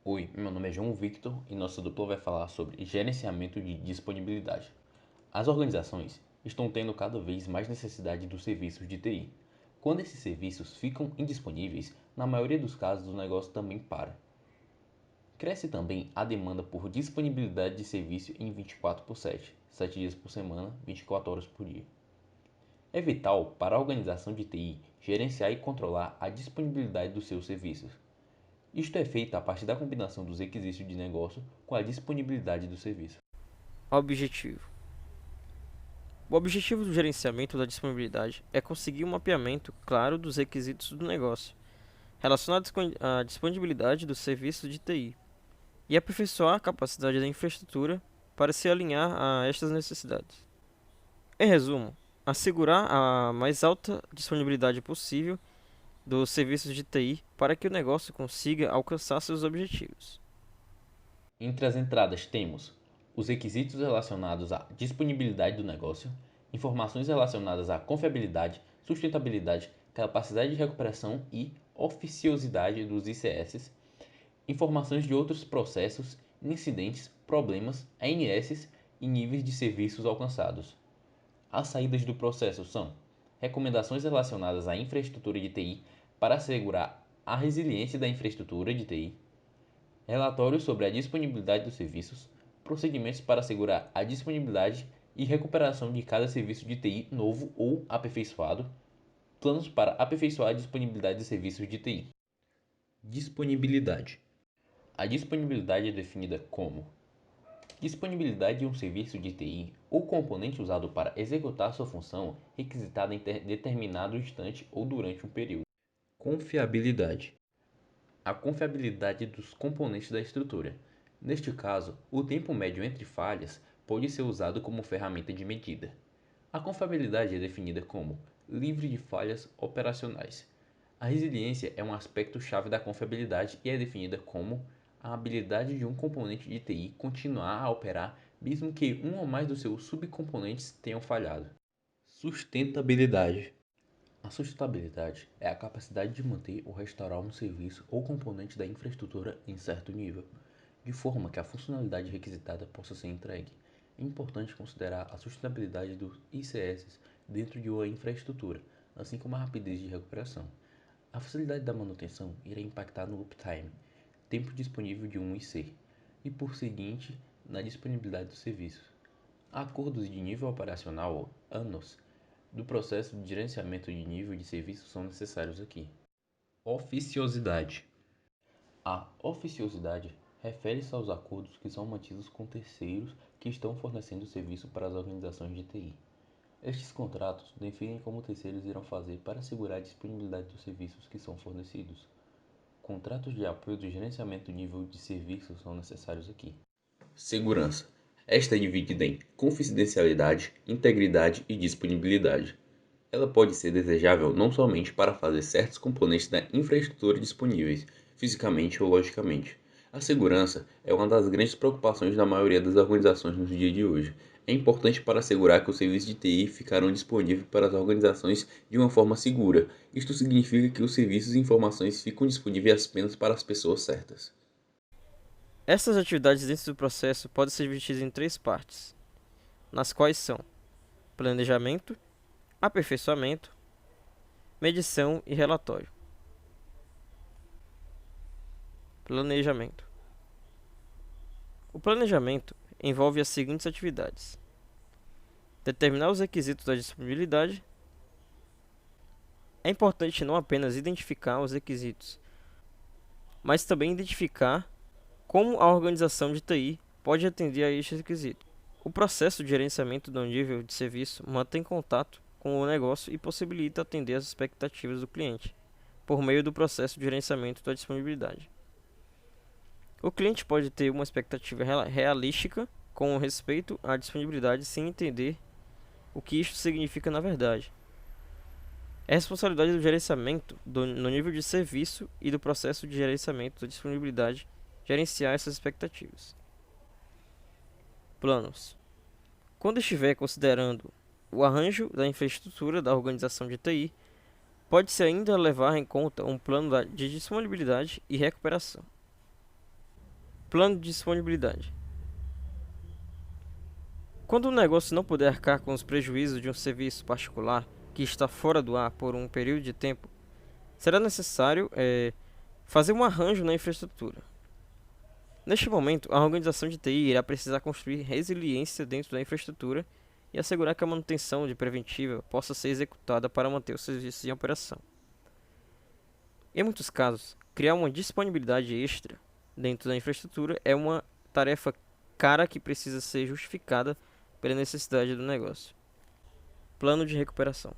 Oi, meu nome é João Victor e nossa dupla vai falar sobre gerenciamento de disponibilidade. As organizações estão tendo cada vez mais necessidade dos serviços de TI. Quando esses serviços ficam indisponíveis, na maioria dos casos o negócio também para. Cresce também a demanda por disponibilidade de serviço em 24 por 7, 7 dias por semana, 24 horas por dia. É vital para a organização de TI gerenciar e controlar a disponibilidade dos seus serviços. Isto é feito a partir da combinação dos requisitos de negócio com a disponibilidade do serviço. Objetivo: o objetivo do gerenciamento da disponibilidade é conseguir um mapeamento claro dos requisitos do negócio relacionados com a disponibilidade dos serviços de TI e aperfeiçoar a capacidade da infraestrutura para se alinhar a estas necessidades. Em resumo, assegurar a mais alta disponibilidade possível dos serviços de TI para que o negócio consiga alcançar seus objetivos. Entre as entradas temos os requisitos relacionados à disponibilidade do negócio, informações relacionadas à confiabilidade, sustentabilidade, capacidade de recuperação e oficiosidade dos ICS, informações de outros processos, incidentes, problemas, ANS e níveis de serviços alcançados. As saídas do processo são recomendações relacionadas à infraestrutura de TI para assegurar a resiliência da infraestrutura de TI, relatórios sobre a disponibilidade dos serviços, procedimentos para assegurar a disponibilidade e recuperação de cada serviço de TI novo ou aperfeiçoado, planos para aperfeiçoar a disponibilidade de serviços de TI. Disponibilidade. A disponibilidade é definida como disponibilidade de um serviço de TI ou componente usado para executar sua função requisitada em determinado instante ou durante um período. Confiabilidade. A confiabilidade dos componentes da estrutura. Neste caso, o tempo médio entre falhas pode ser usado como ferramenta de medida. A confiabilidade é definida como livre de falhas operacionais. A resiliência é um aspecto-chave da confiabilidade e é definida como a habilidade de um componente de TI continuar a operar mesmo que um ou mais dos seus subcomponentes tenham falhado. Sustentabilidade. A sustentabilidade é a capacidade de manter ou restaurar um serviço ou componente da infraestrutura em certo nível, de forma que a funcionalidade requisitada possa ser entregue. É importante considerar a sustentabilidade dos ICS dentro de uma infraestrutura, assim como a rapidez de recuperação. A facilidade da manutenção irá impactar no uptime, tempo disponível de um IC, e por seguinte na disponibilidade dos serviços. Acordos de nível operacional, ANOS, do processo de gerenciamento de nível de serviço são necessários aqui. Oficiosidade. A oficiosidade refere-se aos acordos que são mantidos com terceiros que estão fornecendo serviço para as organizações de TI. Estes contratos definem como terceiros irão fazer para assegurar a disponibilidade dos serviços que são fornecidos. Contratos de apoio do gerenciamento do nível de serviço são necessários aqui. Segurança. Esta é dividida em confidencialidade, integridade e disponibilidade. Ela pode ser desejável não somente para fazer certos componentes da infraestrutura disponíveis, fisicamente ou logicamente. A segurança é uma das grandes preocupações da maioria das organizações nos dias de hoje. É importante para assegurar que os serviços de TI ficarão disponíveis para as organizações de uma forma segura. Isto significa que os serviços e informações ficam disponíveis apenas para as pessoas certas. Essas atividades dentro do processo podem ser divididas em três partes, nas quais são planejamento, aperfeiçoamento, medição e relatório. Planejamento. O planejamento envolve as seguintes atividades: determinar os requisitos da disponibilidade. É importante não apenas identificar os requisitos, mas também identificar como a organização de TI pode atender a estes requisitos. O processo de gerenciamento do nível de serviço mantém contato com o negócio e possibilita atender às expectativas do cliente, por meio do processo de gerenciamento da disponibilidade. O cliente pode ter uma expectativa realística com respeito à disponibilidade sem entender o que isto significa na verdade. É responsabilidade do gerenciamento no nível de serviço e do processo de gerenciamento da disponibilidade gerenciar essas expectativas. Planos. Quando estiver considerando o arranjo da infraestrutura da organização de TI, pode-se ainda levar em conta um plano de disponibilidade e recuperação. Plano de disponibilidade. Quando um negócio não puder arcar com os prejuízos de um serviço particular que está fora do ar por um período de tempo, será necessário fazer um arranjo na infraestrutura. Neste momento, a organização de TI irá precisar construir resiliência dentro da infraestrutura e assegurar que a manutenção de preventiva possa ser executada para manter os serviços em operação. Em muitos casos, criar uma disponibilidade extra dentro da infraestrutura é uma tarefa cara que precisa ser justificada pela necessidade do negócio. Plano de recuperação.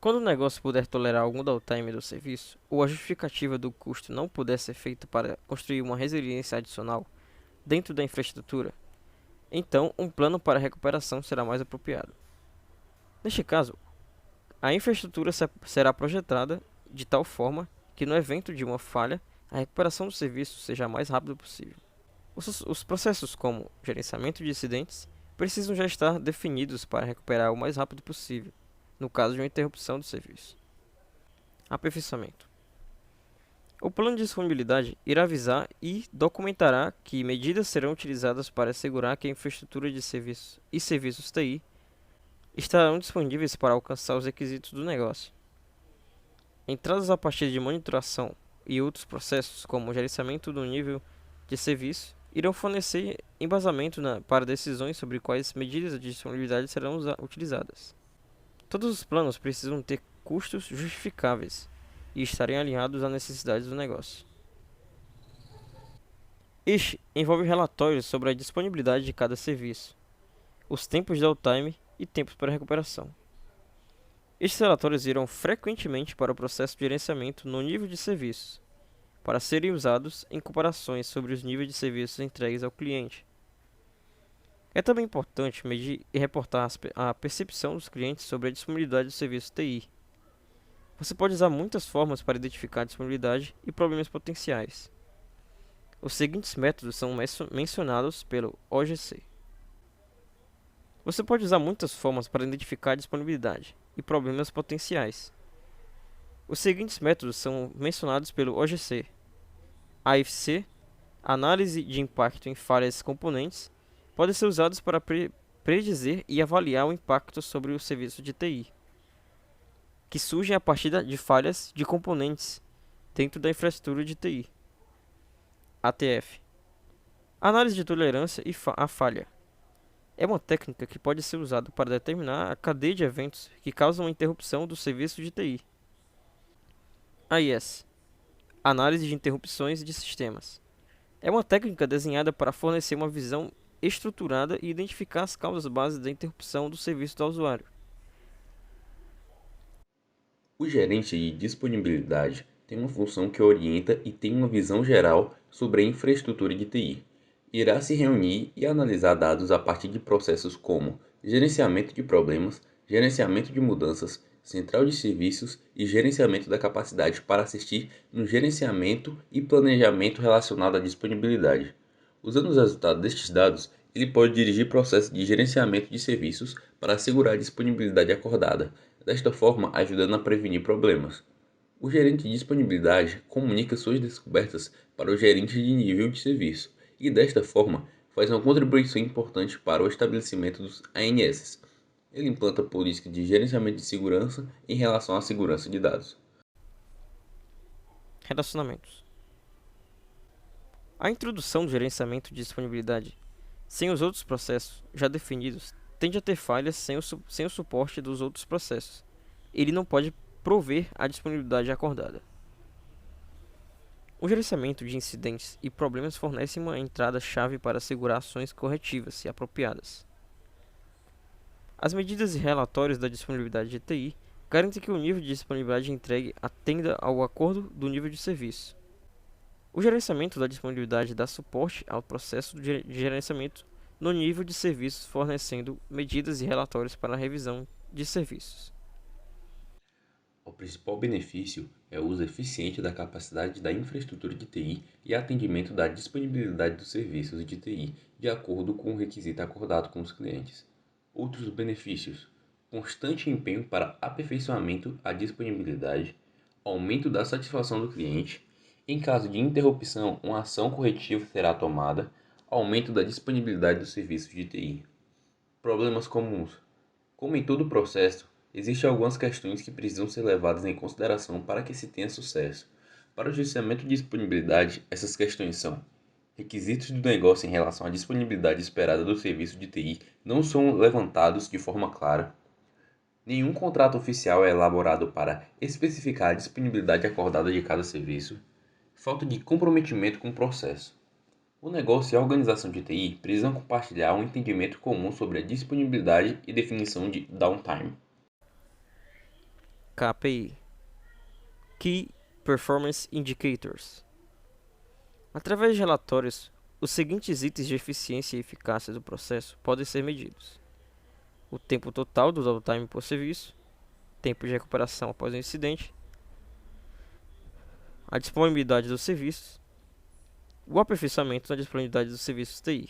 Quando o negócio puder tolerar algum downtime do serviço, ou a justificativa do custo não puder ser feita para construir uma resiliência adicional dentro da infraestrutura, então um plano para recuperação será mais apropriado. Neste caso, a infraestrutura será projetada de tal forma que no evento de uma falha, a recuperação do serviço seja a mais rápida possível. Os processos como gerenciamento de incidentes precisam já estar definidos para recuperar o mais rápido possível, no caso de uma interrupção do serviço. Aperfeiçoamento. O plano de disponibilidade irá avisar e documentará que medidas serão utilizadas para assegurar que a infraestrutura de serviços e serviços TI estarão disponíveis para alcançar os requisitos do negócio. Entradas a partir de monitoração e outros processos, como o gerenciamento do nível de serviço, irão fornecer embasamento para decisões sobre quais medidas de disponibilidade serão utilizadas. Todos os planos precisam ter custos justificáveis e estarem alinhados às necessidades do negócio. Este envolve relatórios sobre a disponibilidade de cada serviço, os tempos de downtime e tempos para recuperação. Estes relatórios irão frequentemente para o processo de gerenciamento no nível de serviços, para serem usados em comparações sobre os níveis de serviços entregues ao cliente. É também importante medir e reportar a percepção dos clientes sobre a disponibilidade do serviço TI. Você pode usar muitas formas para identificar a disponibilidade e problemas potenciais. Os seguintes métodos são mencionados pelo OGC. Você pode usar muitas formas para identificar a disponibilidade e problemas potenciais. Os seguintes métodos são mencionados pelo OGC: AFC, análise de impacto em falhas componentes, podem ser usados para predizer e avaliar o impacto sobre o serviço de TI, que surgem a partir de falhas de componentes dentro da infraestrutura de TI. ATF, análise de tolerância à falha. É uma técnica que pode ser usada para determinar a cadeia de eventos que causam a interrupção do serviço de TI. AIS, análise de interrupções de sistemas. É uma técnica desenhada para fornecer uma visão estruturada e identificar as causas básicas da interrupção do serviço do usuário. O gerente de disponibilidade tem uma função que orienta e tem uma visão geral sobre a infraestrutura de TI. Irá se reunir e analisar dados a partir de processos como gerenciamento de problemas, gerenciamento de mudanças, central de serviços e gerenciamento da capacidade para assistir no gerenciamento e planejamento relacionado à disponibilidade. Usando os resultados destes dados, ele pode dirigir processos de gerenciamento de serviços para assegurar a disponibilidade acordada, desta forma ajudando a prevenir problemas. O gerente de disponibilidade comunica suas descobertas para o gerente de nível de serviço e, desta forma, faz uma contribuição importante para o estabelecimento dos ANS. Ele implanta políticas de gerenciamento de segurança em relação à segurança de dados. Relacionamentos. A introdução do gerenciamento de disponibilidade sem os outros processos já definidos tende a ter falhas sem o suporte dos outros processos. Ele não pode prover a disponibilidade acordada. O gerenciamento de incidentes e problemas fornece uma entrada-chave para assegurar ações corretivas e apropriadas. As medidas e relatórios da disponibilidade de TI garantem que o nível de disponibilidade entregue atenda ao acordo do nível de serviço. O gerenciamento da disponibilidade dá suporte ao processo de gerenciamento no nível de serviços, fornecendo medidas e relatórios para a revisão de serviços. O principal benefício é o uso eficiente da capacidade da infraestrutura de TI e atendimento da disponibilidade dos serviços de TI de acordo com o requisito acordado com os clientes. Outros benefícios: constante empenho para aperfeiçoamento à disponibilidade, aumento da satisfação do cliente Em caso de interrupção, uma ação corretiva será tomada. Aumento da disponibilidade dos serviços de TI. Problemas comuns. Como em todo processo, existem algumas questões que precisam ser levadas em consideração para que se tenha sucesso. Para o gerenciamento de disponibilidade, essas questões são: requisitos do negócio em relação à disponibilidade esperada do serviço de TI não são levantados de forma clara. Nenhum contrato oficial é elaborado para especificar a disponibilidade acordada de cada serviço. Falta de comprometimento com o processo. O negócio e a organização de TI precisam compartilhar um entendimento comum sobre a disponibilidade e definição de downtime. KPI, Key Performance Indicators. Através de relatórios, os seguintes itens de eficiência e eficácia do processo podem ser medidos: o tempo total do downtime por serviço, tempo de recuperação após o incidente, a disponibilidade dos serviços, o aperfeiçoamento na disponibilidade dos serviços TI.